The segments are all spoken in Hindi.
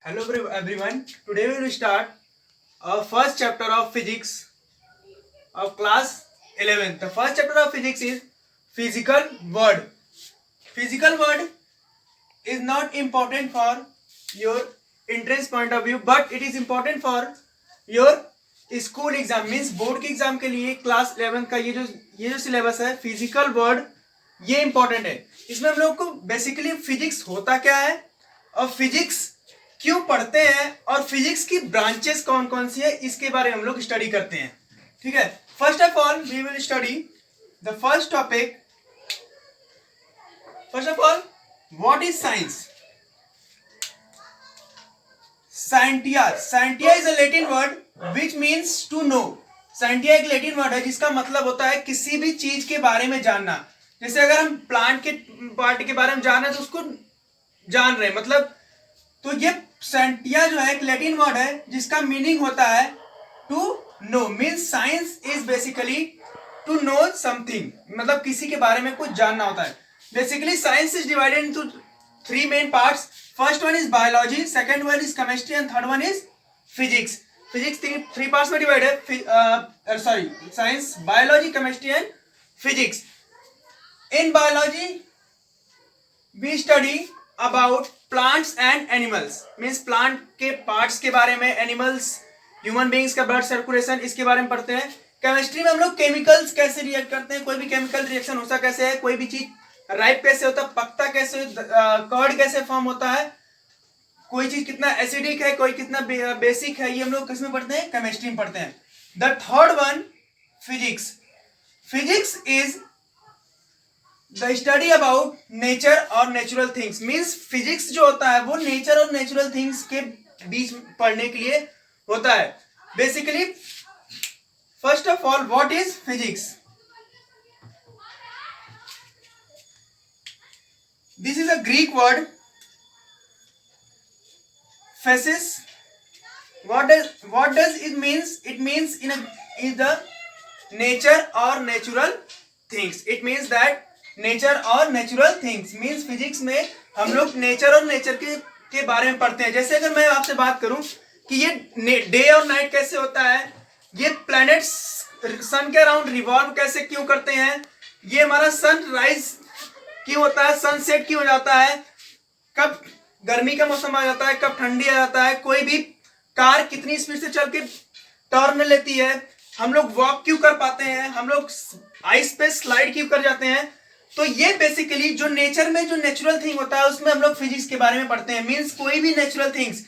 Hello everyone. Today we will start our first chapter of physics of class 11. The first chapter of physics is physical world. Physical world is not important for your entrance point of view, but it is important for your school exam means board के एग्जाम के लिए क्लास 11 का ये जो सिलेबस है फिजिकल वर्ड ये इंपॉर्टेंट है। इसमें हम लोग को बेसिकली फिजिक्स होता क्या है और फिजिक्स क्यों पढ़ते हैं और फिजिक्स की ब्रांचेस कौन कौन सी है इसके बारे में हम लोग स्टडी करते हैं। ठीक है, first of all we will study the first topic. First of all what is science? Scientia is a Latin word which means to know. Scientia एक लैटिन वर्ड है जिसका मतलब होता है किसी भी चीज के बारे में जानना। जैसे अगर हम प्लांट के पार्ट के बारे में जान रहे हैं तो उसको जान रहे हैं, मतलब तो ये साइंटिया जो है एक लैटिन वर्ड है जिसका मीनिंग होता है to know. Means science is basically to know something, मतलब किसी के बारे में कुछ जानना होता है। Basically science is divided into three main parts. First one is biology, second one is chemistry and third one is physics. Physics three parts में डिवाइड है। Science, biology, chemistry and physics. In biology we study about plants and animals, means plant के पार्ट्स के बारे में, एनिमल्स, ह्यूमन बींग्स का ब्लड सर्कुलेशन इसके बारे में पढ़ते हैं। केमिस्ट्री में हम लोग केमिकल्स कैसे रिएक्ट करते हैं, कोई भी केमिकल रिएक्शन होता कैसे है, कोई भी चीज राइप कैसे होता है, पकता कैसे, कर्ड कैसे फॉर्म होता है, कोई चीज कितना एसिडिक है, कोई कितना बेसिक है, ये हम लोग किसमें पढ़ते हैं? केमिस्ट्री में पढ़ते हैं। The third one physics. Physics is the study about nature और नेचुरल थिंग्स। मीन्स फिजिक्स जो होता है वो नेचर और नेचुरल थिंग्स के बीच पढ़ने के लिए होता है। Basically first of all what is physics? This is a Greek word physis. What does it means? It means in the nature or natural things. It means that nature or natural things means physics में हम लोग नेचर और नेचर के बारे में पढ़ते हैं। जैसे अगर मैं आपसे बात करूं कि ये डे और नाइट कैसे होता है, ये प्लैनेट्स सन के अराउंड रिवॉल्व कैसे क्यों करते हैं, ये हमारा सन राइज क्यों होता है, सनसेट क्यों हो जाता है, कब गर्मी का मौसम आ जाता है, कब ठंडी आ जाता है, कोई भी कार कितनी स्पीड से चल के टर्न लेती है, हम लोग वॉक क्यों कर पाते हैं, हम लोग आइस पे स्लाइड क्यों कर जाते हैं। तो ये बेसिकली जो नेचर में जो नेचुरल थिंग होता है उसमें हम लोग फिजिक्स के बारे में पढ़ते हैं। मीन्स कोई भी नेचुरल थिंग्स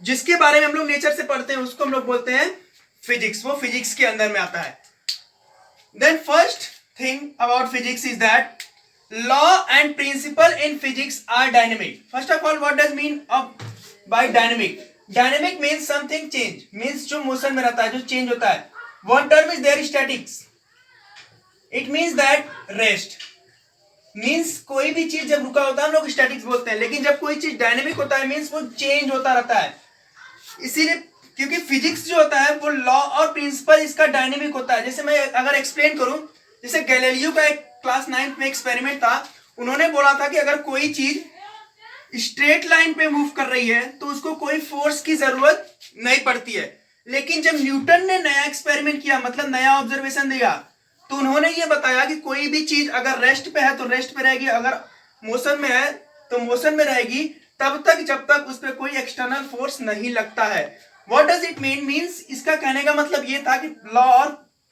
जिसके बारे में हम लोग नेचर से पढ़ते हैं उसको हम लोग बोलते हैं फिजिक्स, वो फिजिक्स के अंदर में आता है। Then first thing about physics is that law and principle in physics are dynamic. First of all, what does mean by dynamic? Dynamic means something change, means जो motion में रहता है, जो change होता है। One term is there statics. It means that rest. means कोई भी चीज जब रुका होता है हम लोग statics बोलते हैं, लेकिन जब कोई चीज dynamic होता है means वो change होता रहता है। इसीलिए क्योंकि फिजिक्स जो होता है वो लॉ और प्रिंसिपल इसका डायनेमिक होता है। जैसे मैं अगर एक्सप्लेन करूं, जैसे गैलीलियो का एक क्लास 9th में एक्सपेरिमेंट था, उन्होंने बोला था कि अगर कोई चीज स्ट्रेट लाइन पे मूव कर रही है तो उसको कोई फोर्स की जरूरत नहीं पड़ती है। लेकिन जब न्यूटन ने नया एक्सपेरिमेंट किया, मतलब नया ऑब्जर्वेशन दिया, तो उन्होंने ये बताया कि कोई भी चीज अगर रेस्ट पे है तो रेस्ट पे रहेगी, अगर मोशन में है तो मोशन में रहेगी, तब तक जब तक उस पर कोई एक्सटर्नल फोर्स नहीं लगता है। What does it mean? Means इसका कहने का मतलब ये था कि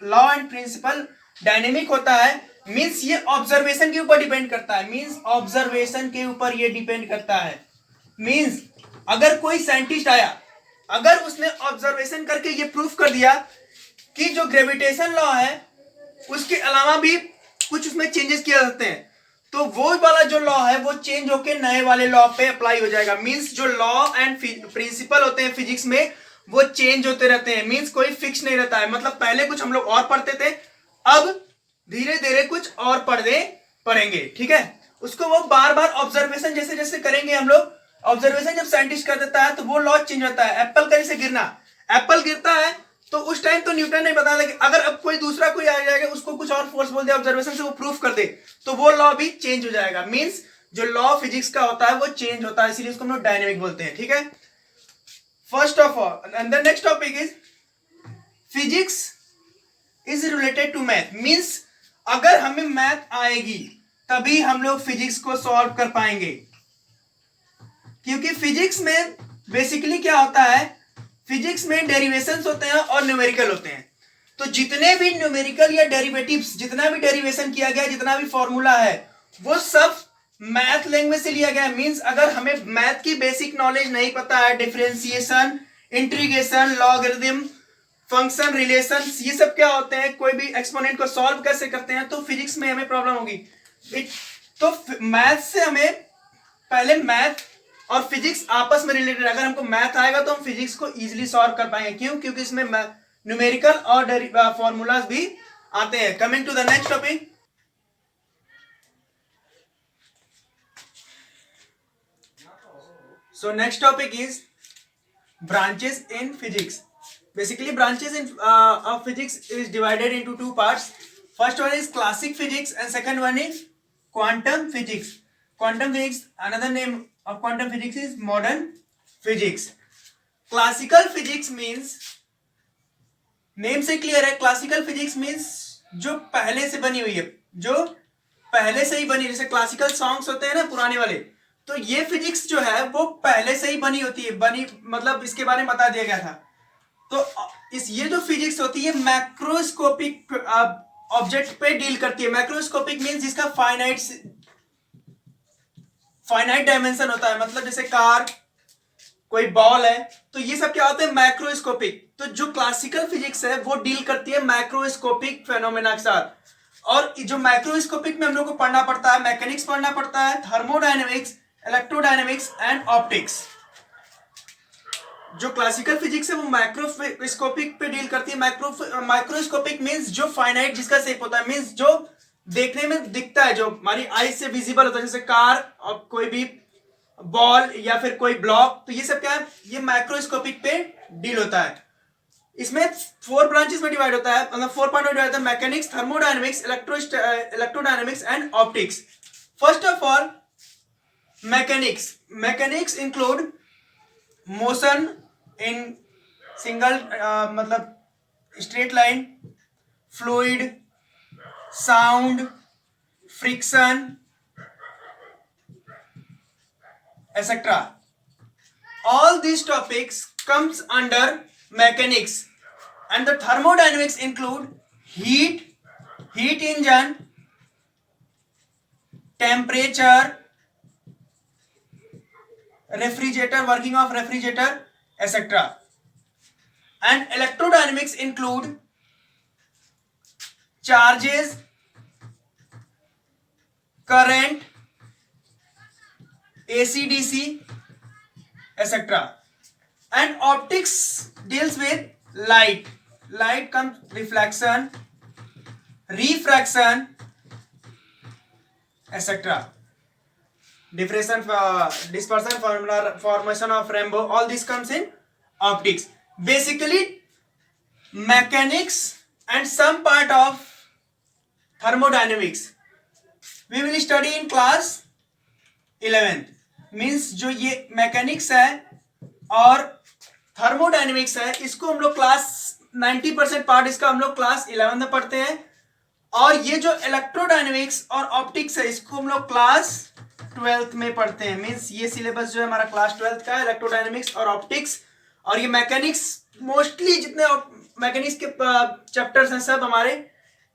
लॉ एंड प्रिंसिपल डायनेमिक होता है। मीन्स ये ऑब्जर्वेशन के ऊपर डिपेंड करता है, मीन्स ऑब्जर्वेशन के ऊपर ये डिपेंड करता है। मीन्स अगर कोई साइंटिस्ट आया, अगर उसने ऑब्जर्वेशन करके ये प्रूफ कर दिया कि जो ग्रेविटेशन लॉ है उसके अलावा भी कुछ उसमें चेंजेस किए जा सकते हैं, तो वो वाला जो लॉ है वो चेंज होके नए वाले लॉ पे अप्लाई हो जाएगा। मीन्स जो लॉ एंड प्रिंसिपल होते हैं फिजिक्स में वो चेंज होते रहते हैं। मीन्स कोई फिक्स नहीं रहता है, मतलब पहले कुछ हम लोग और पढ़ते थे, अब धीरे धीरे कुछ और पढ़ेंगे। ठीक है, उसको वो बार बार ऑब्जर्वेशन जैसे जैसे करेंगे हम लोग, ऑब्जर्वेशन जब साइंटिस्ट कर देता है तो वो लॉ चेंज होता है। एप्पल का जैसे गिरना, एप्पल गिरता है तो उस टाइम तो न्यूटन नहीं बताया, लेकिन अगर अब कोई दूसरा कोई आ जाएगा उसको कुछ और फोर्स बोल दे ऑब्जर्वेशन से वो प्रूफ कर दे तो वो लॉ भी चेंज हो जाएगा। मीन्स जो लॉ फिजिक्स का होता है वो चेंज होता है, इसीलिए उसको हम लोग डायनेमिक बोलते हैं। ठीक है, First of all, and the next topic is physics is related to math. Means अगर हमें मैथ आएगी तभी हम लोग फिजिक्स को सॉल्व कर पाएंगे, क्योंकि फिजिक्स में बेसिकली क्या होता है, फिजिक्स में डेरिवेशंस होते हैं और न्यूमेरिकल होते हैं. तो जितने भी न्यूमेरिकल या डेरिवेटिव्स, जितना भी डेरिवेशन किया गया, जितना भी फॉर्मूला है, वो सब मैथ लैंग्वेज से लिया गया है. मींस अगर हमें मैथ की बेसिक नॉलेज नहीं पता है, differentiation, integration, logarithm, function, relation, ये सब क्या होते हैं, कोई भी एक्सपोनेंट को सॉल्व कैसे करते हैं, तो फिजिक्स में हमें प्रॉब्लम होगी. तो मैथ से हमें पहले मैथ और फिजिक्स आपस में रिलेटेड. अगर हमको मैथ आएगा तो हम फिजिक्स को इजीली सॉल्व कर पाएंगे. क्यों? क्योंकि इसमें न्यूमेरिकल और फॉर्मूलाज भी आते हैं. Coming to the next topic. So next topic is branches in physics. Basically branches in of physics is divided into two parts. First one is classic physics and second one is quantum physics. Quantum physics, another name of quantum physics is modern physics. Classical physics means, name से clear है, classical physics means जो पहले से बनी हुई है, जो पहले से ही बनी, जैसे क्लासिकल सॉन्ग्स होते हैं ना पुराने वाले, तो ये फिजिक्स जो है वो पहले से ही बनी होती है. बनी मतलब इसके बारे में बता दिया गया था. तो ये जो फिजिक्स होती है मैक्रोस्कोपिक ऑब्जेक्ट पे डील करती है. मैक्रोस्कोपिक मींस जिसका फाइनाइट डायमेंशन होता है. मतलब जैसे कार, कोई बॉल है, तो ये सब क्या होते हैं, मैक्रोस्कोपिक. तो जो क्लासिकल फिजिक्स है वो डील करती है मैक्रोस्कोपिक फेनोमेना के साथ. और जो मैक्रोस्कोपिक में हम लोग को पढ़ना पड़ता है, मैकेनिक्स पढ़ना पड़ता है, थर्मोडायनेमिक्स, इलेक्ट्रोडायनेमिक्स एंड ऑप्टिक्स. जो क्लासिकल फिजिक्स है वो माइक्रोस्कोपिक पे डील करती है. माइक्रोस्कोपिक मींस जो फाइनाइट, जिसका शेप होता है, मींस जो देखने में दिखता है, जो हमारी आई से विजिबल होता है, जैसे कार और कोई भी बॉल या फिर कोई ब्लॉक. तो ये सब क्या है, ये माइक्रोस्कोपिक पे डील होता है. इसमें 4 ब्रांचेस में डिवाइड होता है, मतलब 4 पार्ट में डिवाइड होता है, mechanics, thermodynamics, electrodynamics and optics. First of all mechanics. Mechanics include motion in single मतलब straight line, fluid, sound, friction, etc. All these topics comes under mechanics. And the thermodynamics include heat engine, temperature, refrigerator, working of refrigerator, etc. And electrodynamics include charges, current, AC, DC, etc. And optics deals with light. Light comes reflection, refraction, etc. Diffraction, dispersion, formation of rainbow, all this comes in optics. Basically mechanics and some part of thermodynamics we will study in class 11th. Means जो ये मैकेनिक्स है और थर्मोडायनेमिक्स है, इसको हम लोग क्लास 90% पार्ट इसका हम लोग क्लास 11 में पढ़ते हैं. और ये जो इलेक्ट्रोडायनेमिक्स और ऑप्टिक्स है, इसको हम लोग क्लास 12th में पढ़ते हैं. मीन्स ये सिलेबस जो है हमारा क्लास 12th का है, इलेक्ट्रोडायनेमिक्स और ऑप्टिक्स. और ये मैकेनिक्स, मोस्टली जितने मैकेनिक्स के चैप्टर्स हैं सब हमारे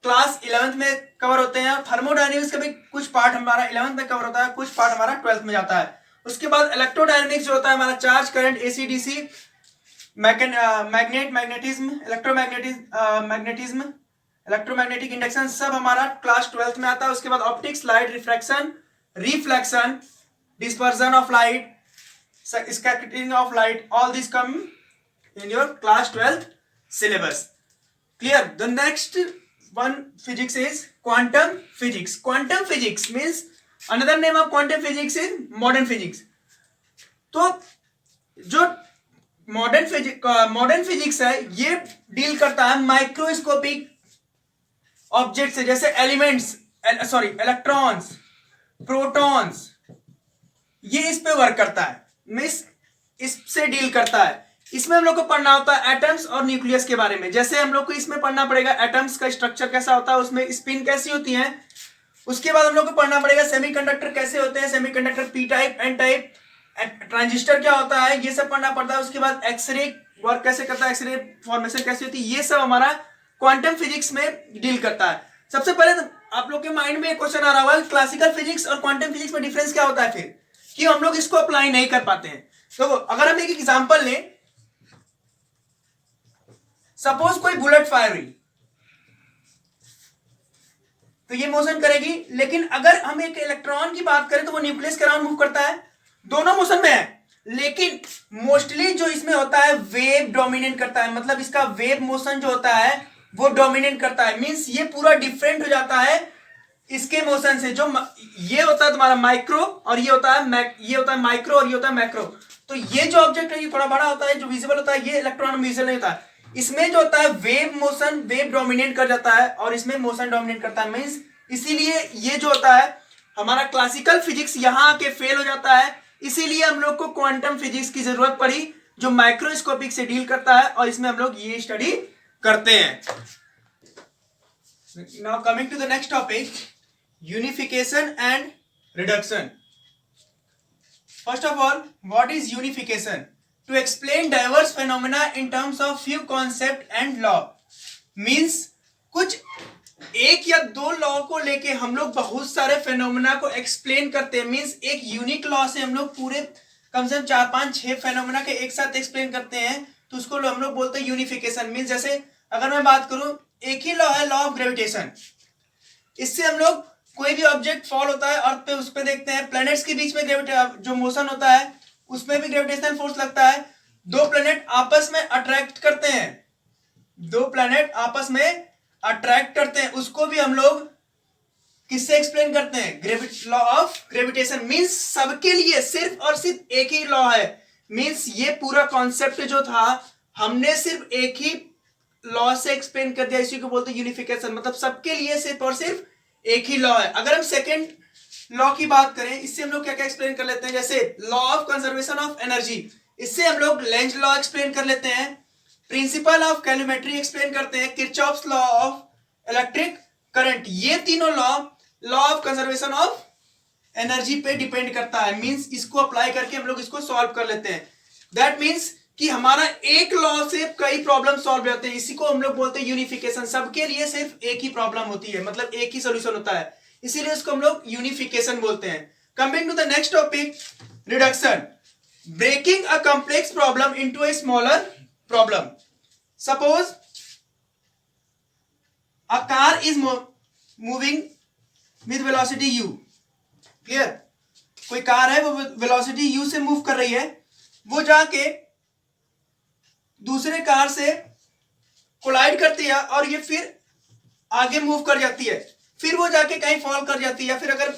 क्लास 11th में कवर होते हैं. थर्मोडायनेमिक्स का भी कुछ पार्ट हमारा 11th में कवर होता है, कुछ पार्ट हमारा 12th में जाता है. उसके बाद इलेक्ट्रोडायनेमिक्स जो होता है हमारा charge, current, AC, DC, magnetism, magnetism, electromagnetic induction, सब हमारा क्लास 12th में आता है. उसके बाद optics, light refraction, reflection, dispersion of light, scattering of light, all this come in your class 12th syllabus. Clear? The next one physics is quantum physics. Quantum physics means another name of quantum physics is modern physics. तो जो मॉडर्न फिजिक्स है ये डील करता है माइक्रोस्कोपिक ऑब्जेक्ट से, जैसे एलिमेंट्स, इलेक्ट्रॉन्स, प्रोटॉन्स, ये इस पे वर्क करता है, मींस इससे डील करता है. इसमें हम लोग को पढ़ना होता है एटम्स और न्यूक्लियस के बारे में। जैसे हम लोग को इसमें पढ़ना पड़ेगा एटम्स का स्ट्रक्चर कैसा होता है, उसमें स्पिन कैसी होती है। उसके बाद हम लोग को पढ़ना पड़ेगा सेमीकंडक्टर कैसे होते हैं, semiconductor P type, N type, transistor क्या होता है, ये सब पढ़ना पड़ता है। उसके बाद एक्सरे वर्क कैसे करता है, एक्सरे फॉर्मेशन कैसे होती है, ये सब हमारा क्वांटम फिजिक्स में डील करता है। सबसे पहले तो आप लोग के माइंड में एक क्वेश्चन आ रहा होगा क्लासिकल फिजिक्स और क्वांटम फिजिक्स में डिफरेंस क्या होता है, फिर कि हम लोग इसको अप्लाई नहीं कर पाते हैं। तो अगर हम एक एग्जांपल लें, सपोज कोई बुलेट फायर हुई तो ये मोशन करेगी, लेकिन अगर हम एक इलेक्ट्रॉन की बात करें तो वो न्यूक्लियस के अराउंड मूव करता है, दोनों मोशन में है, लेकिन मोस्टली जो इसमें होता है वेव डोमिनेट करता है, मतलब इसका वेव मोशन जो होता है वो डोमिनेट करता है। मींस ये पूरा डिफरेंट हो जाता है इसके मोशन से। जो ये होता है तुम्हारा माइक्रो और ये होता है ये होता है माइक्रो और ये होता है मैक्रो। तो ये जो ऑब्जेक्ट है ये थोड़ा बड़ा होता है, जो विजिबल होता है, ये इलेक्ट्रॉन विजिबल नहीं होता है। इसमें जो होता है वेव मोशन, वेव डोमिनेट कर जाता है और इसमें मोशन डोमिनेट करता है। मींस इसीलिए ये जो होता है हमारा क्लासिकल फिजिक्स यहाँ आके फेल हो जाता है। इसीलिए हम लोग को क्वांटम फिजिक्स की जरूरत पड़ी जो माइक्रोस्कोपिक से डील करता है, और इसमें हम लोग ये स्टडी करते हैं। Now coming to the next topic, unification and reduction. First of all, what is unification? To explain diverse phenomena in terms of few concept and law. Means कुछ एक या दो लॉ को लेके हम लोग बहुत सारे फेनोमेना को एक्सप्लेन करते हैं। मींस एक यूनिक लॉ से हम लोग पूरे कम से कम 4, 5, 6 फेनोमेना के एक साथ एक्सप्लेन करते हैं, तो उसको हम लोग बोलते हैं यूनिफिकेशन। मींस जैसे अगर मैं बात करूं, एक ही लॉ है, लॉ ऑफ ग्रेविटेशन। इससे हम लोग कोई भी ऑब्जेक्ट फॉल होता है अर्थ पे, उस पे देखते हैं प्लैनेट्स के बीच में जो मोशन होता है उसमें भी ग्रेविटेशनल फोर्स लगता है। दो प्लैनेट आपस में अट्रैक्ट करते हैं, दो प्लैनेट आपस में अट्रैक्ट करते हैं, उसको भी हम लोग किससे एक्सप्लेन करते हैं, लॉ ऑफ ग्रेविटेशन। मींस सबके लिए सिर्फ और सिर्फ एक ही लॉ है। मींस ये पूरा कॉन्सेप्ट जो था हमने सिर्फ एक ही लॉ से एक्सप्लेन कर दिया, इसी को बोलते हैं यूनिफिकेशन। मतलब सबके लिए सिर्फ और सिर्फ एक ही लॉ है। अगर हम सेकेंड लॉ की बात करें, इससे हम लोग क्या क्या एक्सप्लेन कर लेते हैं, जैसे law of conservation of energy, इससे हम लोग लेंज लॉ एक्सप्लेन कर लेते हैं। प्रिंसिपल ऑफ कैलोमेट्री एक्सप्लेन करते हैं, Kirchhoff's law of electric current. ये तीनों law of conservation of energy पे डिपेंड करता है। मींस इसको अप्लाई करके हम लोग इसको सॉल्व कर लेते हैं। दैट मींस कि हमारा एक लॉ से कई प्रॉब्लम सॉल्व हो जाते हैं। इसी को हम लोग बोलते हैं यूनिफिकेशन। सबके लिए सिर्फ एक ही प्रॉब्लम होती है, मतलब एक ही सॉल्यूशन होता है, इसीलिए इसको हम लोग यूनिफिकेशन बोलते हैं। Coming to the next topic, reduction. Breaking a complex problem into a smaller problem. Suppose a car is moving with velocity u। Clear? कोई कार है, वो वेलोसिटी u से मूव कर रही है, वो जाके दूसरे कार से कोलाइड करती है और ये फिर आगे मूव कर जाती है, फिर वो जाके कहीं फॉल कर जाती है, फिर अगर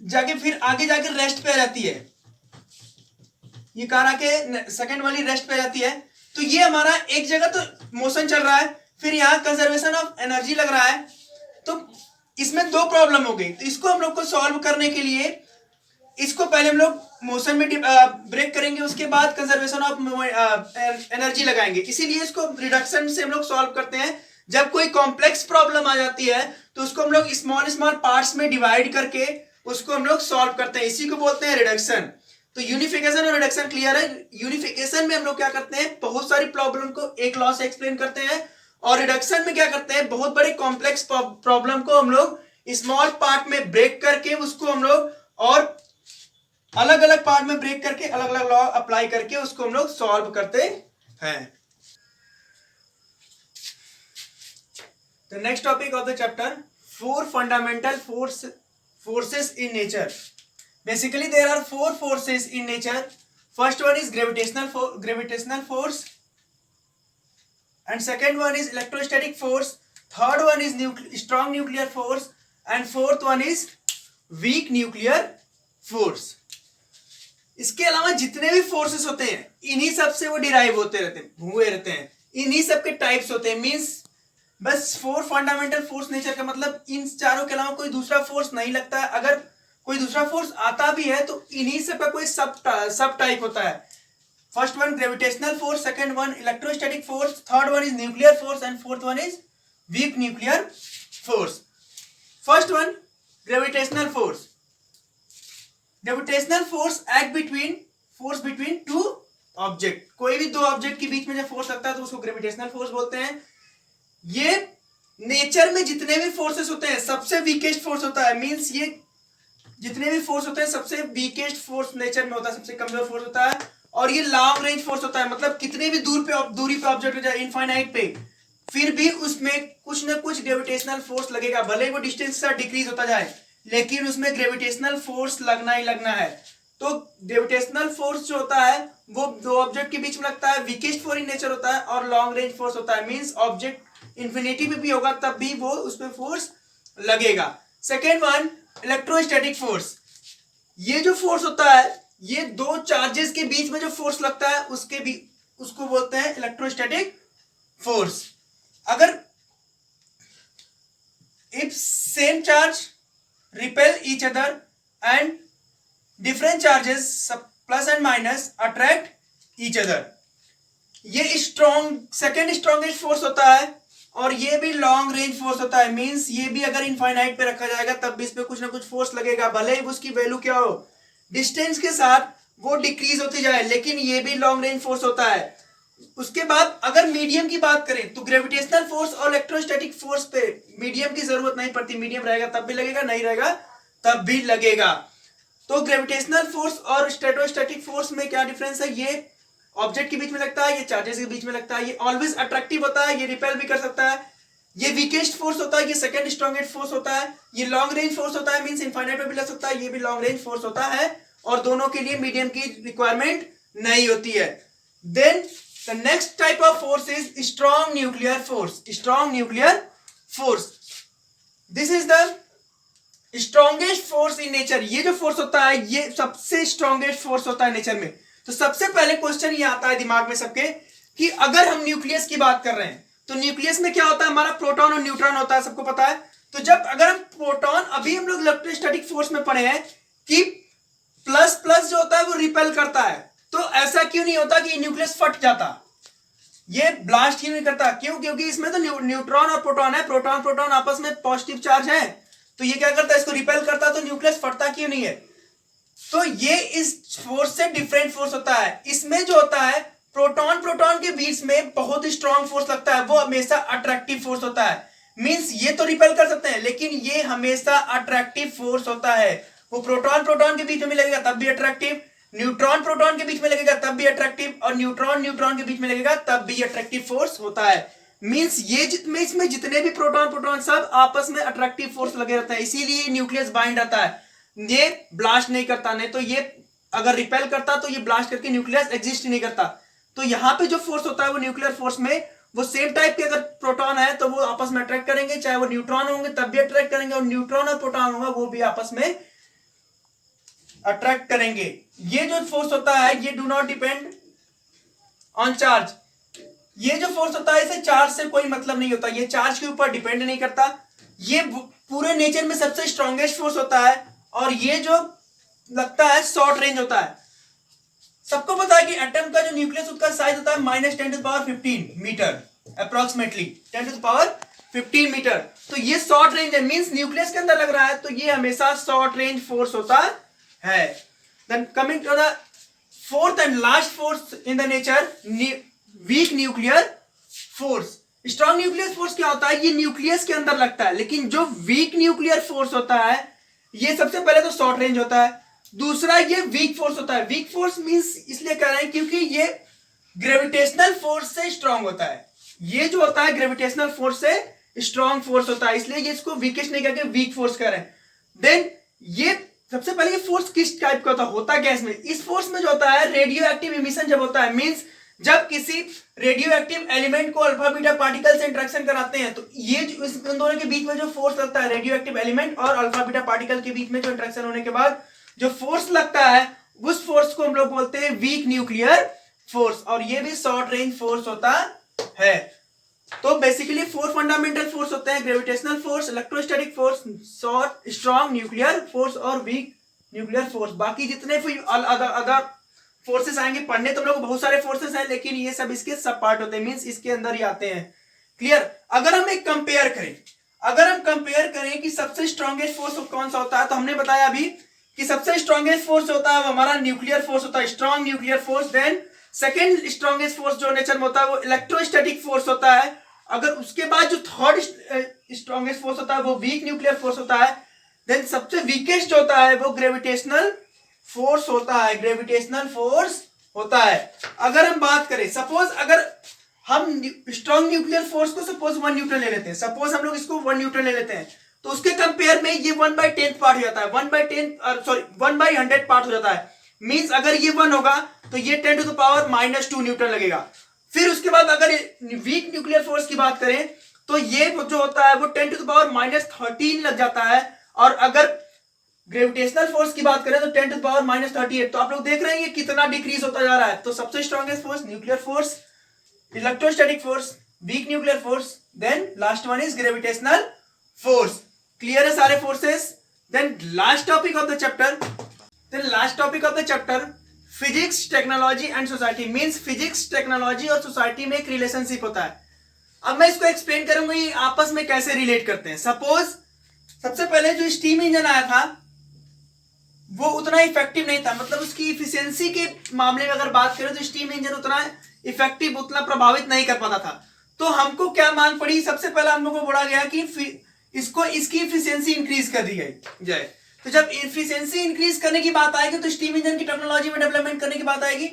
जाके फिर आगे जाके रेस्ट पे आ जाती है, ये कार आके सेकंड वाली रेस्ट पे आ जाती है। तो ये हमारा एक जगह तो मोशन चल रहा है, फिर यहाँ कंजर्वेशन ऑफ एनर्जी लग रहा है, तो इसमें दो प्रॉब्लम हो गई। तो इसको हम लोग को सॉल्व करने के लिए इसको पहले हम लोग मोशन में ब्रेक करेंगे, उसके बाद कंजर्वेशन ऑफ एनर्जी लगाएंगे। इसीलिए इसको रिडक्शन से हम लोग सॉल्व करते हैं। जब कोई कॉम्प्लेक्स प्रॉब्लम आ जाती है तो उसको हम लोग स्मॉल स्मॉल पार्ट्स में डिवाइड करके उसको हम लोग सॉल्व करते हैं, इसी को बोलते हैं रिडक्शन। तो यूनिफिकेशन और रिडक्शन क्लियर है। यूनिफिकेशन में हम लोग क्या करते हैं, बहुत सारी प्रॉब्लम को एक लॉ से एक्सप्लेन करते हैं, और रिडक्शन में क्या करते हैं, बहुत बड़े कॉम्प्लेक्स प्रॉब्लम को हम लोग स्मॉल पार्ट में ब्रेक करके उसको हम लोग और अलग अलग पार्ट में ब्रेक करके अलग अलग लॉ अप्लाई करके उसको हम लोग सॉल्व करते हैं। The next topic of the chapter, 4 fundamental forces in nature. Basically there are 4 forces in nature. First one is gravitational force, and second one is electrostatic force, third one is strong nuclear force, and fourth one is weak nuclear force. इसके अलावा जितने भी फोर्सेस होते हैं इन्हीं सब से वो डिराइव होते रहते हैं, इन्हीं सब के टाइप्स होते हैं। मींस बस 4 फंडामेंटल फोर्स नेचर का मतलब इन चारों के अलावा कोई दूसरा फोर्स नहीं लगता है। अगर कोई दूसरा फोर्स आता भी है तो इन्हीं सब का कोई सब टाइप होता है। First one gravitational force, second one electrostatic force, third one is nuclear force and fourth one is weak nuclear force. First one gravitational force. Gravitational force act between two object. कोई भी दो ऑब्जेक्ट के बीच में जब फोर्स लगता है तो उसको ग्रेविटेशनल फोर्स बोलते हैं. ये नेचर में जितने भी फोर्सेस होते हैं सबसे वीकेस्ट फोर्स होता है. मींस ये जितने भी फोर्स होते हैं सबसे वीकेस्ट फोर्स नेचर में होता है, सबसे कमजोर फोर्स होता है. और ये लॉन्ग रेंज फोर्स होता है. मतलब कितने भी दूरी पे ऑब्जेक्ट हो जाए इनफाइनाइट पे, फिर भी उसमें कुछ ना कुछ ग्रेविटेशनल फोर्स लगेगा. भले ही वो डिस्टेंस का डिक्रीज होता जाए लेकिन उसमें ग्रेविटेशनल फोर्स लगना ही लगना है. तो ग्रेविटेशनल फोर्स जो होता है वो दो ऑब्जेक्ट के बीच में लगता है, वीकेस्ट फोर्स इन नेचर होता है और लॉन्ग रेंज फोर्स होता है. मींस ऑब्जेक्ट इन्फिनिटी पे भी होगा तब भी वो उस पर फोर्स लगेगा. Second one electrostatic force. ये जो फोर्स होता है ये दो चार्जेस के बीच में जो फोर्स लगता है उसको बोलते हैं इलेक्ट्रोस्टैटिक फोर्स. अगर if same charge repel each other and different charges plus and minus attract each other. ये सेकेंड स्ट्रॉन्गेस्ट फोर्स होता है और ये भी लॉन्ग रेंज फोर्स होता है. मींस ये भी अगर इनफाइनाइट पे रखा जाएगा तब भी इस पे कुछ ना कुछ फोर्स लगेगा. भले ही उसकी वैल्यू क्या हो, डिस्टेंस के साथ वो डिक्रीज होती जाए, लेकिन ये भी लॉन्ग रेंज फोर्स होता है. उसके बाद अगर मीडियम की बात करें तो ग्रेविटेशनल फोर्स और इलेक्ट्रोस्टैटिक फोर्स पे मीडियम की जरूरत नहीं पड़ती. मीडियम रहेगा तब भी लगेगा, नहीं रहेगा तब भी लगेगा. तो ग्रेविटेशनल फोर्स और स्टेटोस्टैटिक फोर्स में क्या डिफरेंस है? ये ऑब्जेक्ट के बीच में लगता है, ये चार्जेस के बीच में लगता है. ये ऑलवेज अट्रैक्टिव होता है, ये रिपेल भी कर सकता है. ये वीकेस्ट फोर्स होता है, ये सेकंड स्ट्रॉन्गेस्ट फोर्स होता है. ये लॉन्ग रेंज फोर्स होता है, मींस इनफाइनाइट पे भी लग सकता है. ये भी लॉन्ग रेंज फोर्स होता है और दोनों के लिए मीडियम की रिक्वायरमेंट नहीं होती है. Then the next type of force is strong nuclear force. Strong nuclear force, this is the strongest force in nature. ये जो फोर्स होता है ये सबसे स्ट्रॉन्गेस्ट फोर्स होता है नेचर में. तो सबसे पहले क्वेश्चन ये आता है दिमाग में सबके कि अगर हम न्यूक्लियस की बात कर रहे हैं तो न्यूक्लियस में क्या होता है? हमारा प्रोटॉन और न्यूट्रॉन होता है, सबको पता है. तो जब अगर हम प्रोटॉन, अभी हम लोग इलेक्ट्रोस्टैटिक फोर्स में पढ़े हैं कि प्लस प्लस जो होता है वो रिपेल करता है. तो ऐसा क्यों नहीं होता कि न्यूक्लियस फट जाता, ये ब्लास्ट ही नहीं करता? क्यों? क्योंकि इसमें तो न्यूट्रॉन और प्रोटॉन है. प्रोटॉन प्रोटॉन आपस में पॉजिटिव चार्ज है तो ये क्या करता है? इसको रिपेल करता. तो न्यूक्लियस फटता क्यों नहीं है? तो ये इस फोर्स से डिफरेंट फोर्स होता है. इसमें जो होता है प्रोटॉन प्रोटॉन के बीच में बहुत ही स्ट्रॉन्ग फोर्स लगता है, वो हमेशा अट्रैक्टिव फोर्स होता है. मींस ये तो रिपेल कर सकते हैं लेकिन ये हमेशा अट्रैक्टिव फोर्स होता है. वो प्रोटॉन प्रोटॉन के बीच में लगेगा तब भी अट्रैक्टिव, न्यूट्रॉन प्रोटॉन के बीच में लगेगा तब भी अट्रैक्टिव, और न्यूट्रॉन न्यूट्रॉन के बीच में लगेगा तब भी अट्रैक्टिव फोर्स होता है. मींस ये इसमें जितने भी प्रोटॉन प्रोटॉन सब आपस में अट्रैक्टिव फोर्स लगे रहते हैं. इसीलिए न्यूक्लियस बाइंड रहता है, ये ब्लास्ट नहीं करता. नहीं तो ये अगर रिपेल करता तो ये ब्लास्ट करके न्यूक्लियस एग्जिस्ट ही नहीं करता. तो यहाँ पे जो फोर्स होता है वो न्यूक्लियर फोर्स में वो सेम टाइप के अगर प्रोटॉन है तो वो आपस में अट्रैक्ट करेंगे, चाहे वो न्यूट्रॉन होंगे तब भी अट्रैक्ट करेंगे, और न्यूट्रॉन और प्रोटॉन होगा वो भी आपस में अट्रैक्ट करेंगे. ये जो फोर्स होता है ये do not depend on charge. ये जो फोर्स होता है इसे चार्ज से कोई मतलब नहीं होता, ये चार्ज के ऊपर डिपेंड नहीं करता. ये पूरे नेचर में सबसे स्ट्रॉन्गेस्ट फोर्स होता है और ये जो लगता है शॉर्ट रेंज होता है. सबको पता है कि एटम का जो न्यूक्लियस उसका साइज होता है -10⁻15 मीटर, अप्रोक्सीमेटली 10⁻15 मीटर. तो ये शॉर्ट रेंज है, मींस न्यूक्लियस के अंदर लग रहा है तो ये हमेशा शॉर्ट रेंज फोर्स होता है. Then coming to the fourth and last force in the nature, weak nuclear force. Strong nuclear force क्या होता है? ये न्यूक्लियस के अंदर लगता है, लेकिन जो वीक न्यूक्लियर फोर्स होता है ये सबसे पहले तो शॉर्ट रेंज होता है, दूसरा ये वीक फोर्स होता है. वीक फोर्स मींस इसलिए कह रहे हैं क्योंकि ये ग्रेविटेशनल फोर्स से स्ट्रॉन्ग होता है. ये जो होता है ग्रेविटेशनल फोर्स से स्ट्रॉन्ग फोर्स होता है, इसलिए ये इसको वीकेस्ट नहीं करके वीक फोर्स कह रहे हैं. देन ये सबसे पहले ये फोर्स किस टाइप का होता क्या इसमें? इस फोर्स में जो होता है रेडियो एक्टिव इमिशन जब होता है, मींस जब किसी रेडियो एक्टिव एलिमेंट को अल्फा बीटा पार्टिकल से इंटरेक्शन कराते हैं तो ये इन दोनों के बीच में जो फोर्स लगता है, रेडियो एक्टिव एलिमेंट और अल्फा बीटा पार्टिकल के बीच में जो इंटरेक्शन होने के बाद जो फोर्स लगता है उस फोर्स को हम लोग बोलते हैं वीक न्यूक्लियर फोर्स, और ये भी शॉर्ट रेंज फोर्स होता है. तो बेसिकली 4 फंडामेंटल फोर्स होते हैं: gravitational force, electrostatic force, strong nuclear force और वीक न्यूक्लियर फोर्स. बाकी जितने अदर फोर्सेस आएंगे पढ़ने, तो हम लोग बहुत सारे फोर्सेस हैं, लेकिन ये सब इसके सब पार्ट होते हैं, मींस इसके अंदर ही आते हैं। क्लियर? अगर हम एक कंपेयर करें, अगर हम कंपेयर करें कि सबसे स्ट्रॉन्गेस्ट फोर्स कौन सा होता है, तो हमने बताया अभी कि सबसे स्ट्रॉन्गेस्ट फोर्स होता है वो हमारा न्यूक्लियर फोर्स होता है, strong nuclear force. Then second strongest force जो नेचर में होता है वो इलेक्ट्रोस्टैटिक फोर्स होता है। अगर उसके बाद जो थर्ड स्ट्रॉन्गेस्ट फोर्स होता है वो वीक न्यूक्लियर फोर्स होता है। देन सबसे वीकेस्ट होता है वो ग्रेविटेशनल फोर्स होता है, ग्रेविटेशनल फोर्स होता है। अगर हम बात करें, सपोज अगर हम स्ट्रॉन्ग न्यूक्लियर फोर्स को सपोज 1 न्यूटन ले लेते हैं, सपोज हम लोग इसको 1 न्यूटन ले लेते हैं, तो उसके कंपेयर में ये 1/10 पार्ट हो जाता है, 1/100 पार्ट हो जाता है। मींस अगर ये 1 होगा तो ये 10⁻⁻² न्यूटन लगेगा। फिर उसके बाद अगर वीक न्यूक्लियर फोर्स की बात करें तो ये जो होता है वो 10⁻⁻13 लग जाता है। और अगर ग्रेविटेशनल फोर्स की बात करें तो 10⁻38। तो आप लोग देख रहे हैं ये कितना डिक्रीज होता जा रहा है। तो सबसे strongest force nuclear force, electrostatic force, weak nuclear force, then last one is gravitational force. Clear है सारे forces? Then last topic of the chapter, physics, technology and society. Means physics, technology और सोसाइटी में एक रिलेशनशिप होता है। अब मैं इसको एक्सप्लेन करूंगा ये आपस में कैसे रिलेट करते हैं। सपोज सबसे पहले जो स्टीम इंजन आया था वो उतना इफेक्टिव नहीं था, मतलब उसकी इफिशियंसी के मामले में अगर बात करें तो स्टीम इंजन उतना इफेक्टिव, उतना प्रभावित नहीं कर पाता था। तो हमको क्या मांग पड़ी, सबसे पहले हम लोग को बोला गया कि इसकी इफिशियंसी इंक्रीज कर दी गई जाए। तो जब इफिशियंसी इंक्रीज करने की बात आएगी तो स्टीम इंजन की टेक्नोलॉजी में डेवलपमेंट करने की बात आएगी।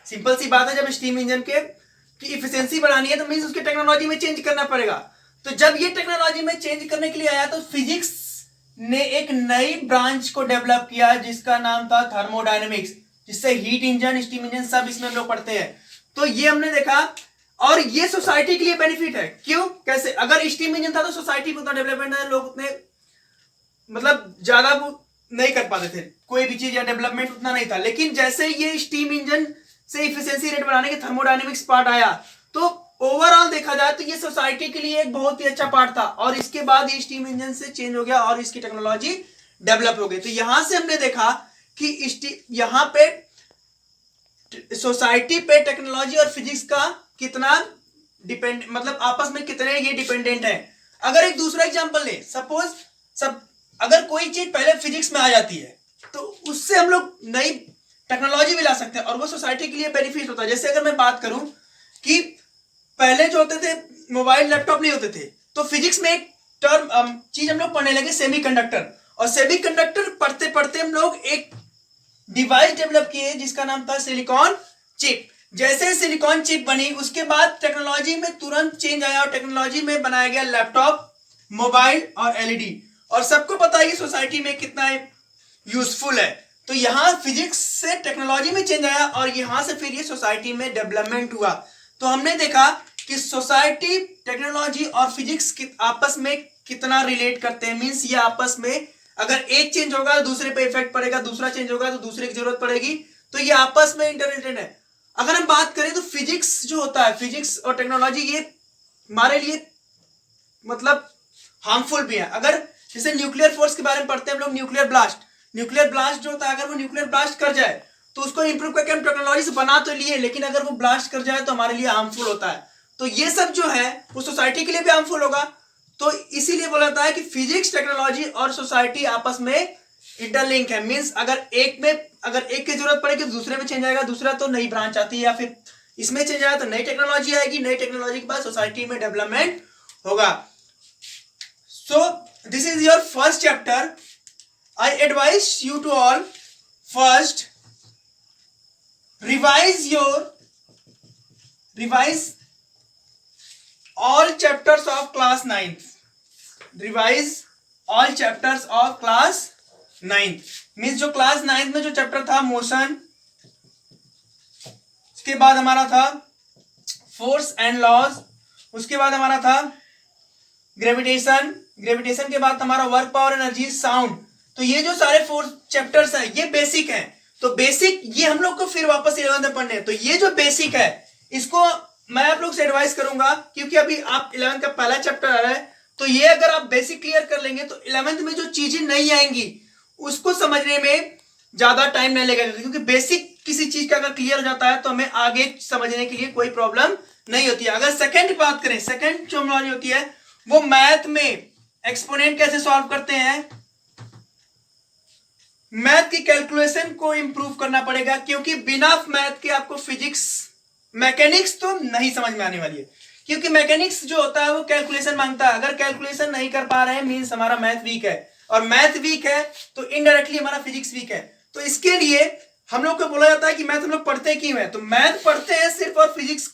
सिंपल सी बात है, जब स्टीम इंजन की इफिशियंसी बढ़ानी है तो मींस उसकी टेक्नोलॉजी में चेंज करना पड़ेगा। तो जब ये टेक्नोलॉजी में चेंज करने के लिए आया तो फिजिक्स ने एक नई ब्रांच को डेवलप किया जिसका नाम था थर्मोडायनेमिक्स, जिससे हीट इंजन, स्टीम इंजन सब इसमें हम लोग पढ़ते हैं। तो ये हमने देखा, और ये सोसाइटी के लिए बेनिफिट है। क्यों, कैसे? अगर स्टीम इंजन था तो सोसाइटी में उतना डेवलपमेंट है, लोग उतने मतलब ज्यादा वो नहीं कर पाते थे, कोई भी चीज या डेवलपमेंट उतना नहीं था। लेकिन जैसे ये स्टीम इंजन से इफिशियंसी रेट बढ़ाने के थर्मोडायनेमिक्स पार्ट आया तो ओवरऑल देखा जाए तो ये सोसाइटी के लिए एक बहुत ही अच्छा पार्ट था। और इसके बाद ये स्टीम इंजन से चेंज हो गया और इसकी टेक्नोलॉजी डेवलप हो गई। तो यहां से हमने देखा कि यहां पे सोसाइटी पे टेक्नोलॉजी और फिजिक्स का कितना डिपेंड, मतलब आपस में कितने ये डिपेंडेंट है। अगर एक दूसरा एग्जांपल ले, सपोज अगर कोई चीज पहले फिजिक्स में आ जाती है तो उससे हम लोग नई टेक्नोलॉजी भी ला सकते हैं और वो सोसाइटी के लिए बेनिफिट होता है। जैसे अगर मैं बात करूं कि पहले जो होते थे मोबाइल, लैपटॉप नहीं होते थे, तो फिजिक्स में एक टर्म चीज हम लोग पढ़ने लगे, सेमीकंडक्टर। और सेमीकंडक्टर पढ़ते पढ़ते हम लोग एक डिवाइस डेवलप किए जिसका नाम था सिलिकॉन चिप। जैसे सिलिकॉन चिप बनी उसके बाद टेक्नोलॉजी में तुरंत चेंज आया और टेक्नोलॉजी में बनाया गया लैपटॉप, मोबाइल और एलईडी। और सबको पता है कि सोसाइटी में कितना यूजफुल है। तो यहां फिजिक्स से टेक्नोलॉजी में चेंज आया और यहां से फिर ये सोसाइटी में डेवलपमेंट हुआ। तो हमने देखा कि सोसाइटी, टेक्नोलॉजी और फिजिक्स आपस में कितना रिलेट करते हैं। मींस ये आपस में अगर एक चेंज होगा तो दूसरे पे इफेक्ट पड़ेगा, दूसरा चेंज होगा तो दूसरे की जरूरत पड़ेगी। तो ये आपस में इंटररिलेटेड है। अगर हम बात करें तो फिजिक्स जो होता है, फिजिक्स और टेक्नोलॉजी, ये हमारे लिए मतलब हार्मफुल भी है। अगर जैसे न्यूक्लियर फोर्स के बारे में पढ़ते हैं हम लोग, न्यूक्लियर ब्लास्ट जो होता है, अगर वो न्यूक्लियर ब्लास्ट कर जाए तो उसको इंप्रूव करके हम टेक्नोलॉजी से बना तो लिए, लेकिन अगर वो ब्लास्ट कर जाए तो हमारे लिए हार्मफुल होता है। तो ये सब जो है वो सोसाइटी के लिए भी हार्मफुल होगा। तो इसीलिए बोला जाता है कि फिजिक्स, टेक्नोलॉजी और सोसाइटी आपस में इंटरलिंक है। मींस अगर एक की जरूरत पड़ेगी तो दूसरे में चेंज आएगा, दूसरा तो नई ब्रांच आती है, या फिर इसमें चेंज आया तो नई टेक्नोलॉजी आएगी, नई टेक्नोलॉजी के बाद सोसाइटी में डेवलपमेंट होगा। So this is your first chapter. I advise you to all, first revise all chapters of class 9th. Revise all chapters of class 9th means जो क्लास 9th में जो चैप्टर था मोशन, उसके बाद हमारा था फोर्स एंड लॉज, उसके बाद हमारा था ग्रेविटेशन के बाद हमारा वर्क, पावर, एनर्जी, साउंड। तो ये जो सारे 4 चैप्टर्स हैं ये बेसिक हैं। तो बेसिक ये हम लोग को फिर वापस 11th में पढ़ने हैं। तो ये जो बेसिक है इसको मैं आप लोग से एडवाइस करूंगा, क्योंकि अभी आप 11th का पहला चैप्टर आ रहा है, तो ये अगर आप बेसिक क्लियर कर लेंगे तो 11th में जो चीजें नहीं आएंगी उसको समझने में ज्यादा टाइम नहीं लगेगा, क्योंकि बेसिक किसी चीज का अगर क्लियर हो जाता है तो हमें आगे समझने के लिए कोई प्रॉब्लम नहीं होती है। अगर सेकंड बात करें, सेकंड टर्मिनोलॉजी होती है वो मैथ में एक्सपोनेंट कैसे सॉल्व करते हैं। मैथ की कैलकुलेशन को इंप्रूव करना पड़ेगा, क्योंकि बिना मैथ के आपको फिजिक्स मैकेनिक्स तो नहीं समझ में आने वाली है, क्योंकि मैकेनिक्स जो होता है वो कैलकुलेशन मांगता है। अगर कैलकुलेशन नहीं कर पा रहे हैं मींस हमारा मैथ वीक है, और मैथ वीक है तो इनडायरेक्टली हमारा फिजिक्स वीक है। तो इसके लिए हम लोग को बोला जाता है कि मैथ हम लोग पढ़ते क्यों है, तो मैथ पढ़ते हैं सिर्फ और फिजिक्स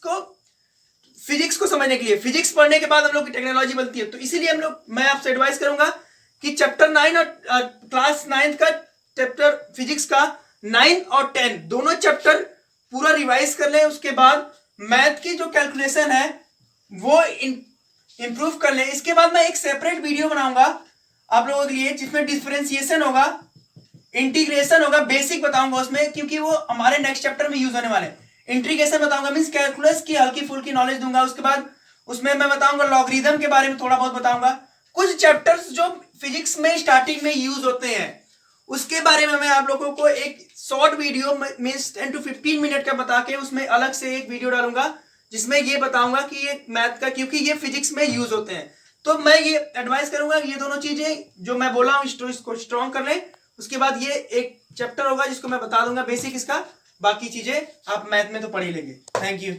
को समझने के लिए। फिजिक्स पढ़ने के बाद हम लोग की टेक्नोलॉजी बनती है। तो इसीलिए मैं आपसे एडवाइस करूंगा कि चैप्टर 9 और क्लास 9 का चैप्टर फिजिक्स का 9 और 10 दोनों चैप्टर पूरा रिवाइज कर लें। उसके बाद मैथ की जो कैलकुलेशन है वो इंप्रूव कर लें। इसके बाद मैं एक सेपरेट वीडियो बनाऊंगा आप लोगों के लिए, जिसमें डिफरेंशिएशन होगा, इंटीग्रेशन होगा, बेसिक बताऊंगा उसमें, क्योंकि वो हमारे नेक्स्ट चैप्टर में यूज होने वाले हैं। इंटीग्रेशन बताऊंगा मींस कैलकुलस की हल्की फुल्की नॉलेज दूंगा। उसके बाद उसमें मैं बताऊंगा लॉगरिथम के बारे में थोड़ा बहुत बताऊंगा। कुछ चैप्टर्स जो फिजिक्स में स्टार्टिंग में यूज होते हैं उसके बारे में मैं आप लोगों को एक short video means 10 to 15 minute का बता के उसमें अलग से एक वीडियो डालूंगा, जिसमें ये बताऊंगा कि ये मैथ का, क्योंकि ये फिजिक्स में यूज होते हैं। तो मैं ये एडवाइस करूंगा ये दोनों चीजें जो मैं बोला हूं इसको स्ट्रॉन्ग कर लें। उसके बाद ये एक चैप्टर होगा जिसको मैं बता दूंगा बेसिक इसका, बाकी चीजें आप मैथ में तो पढ़ ही लेंगे। Thank you.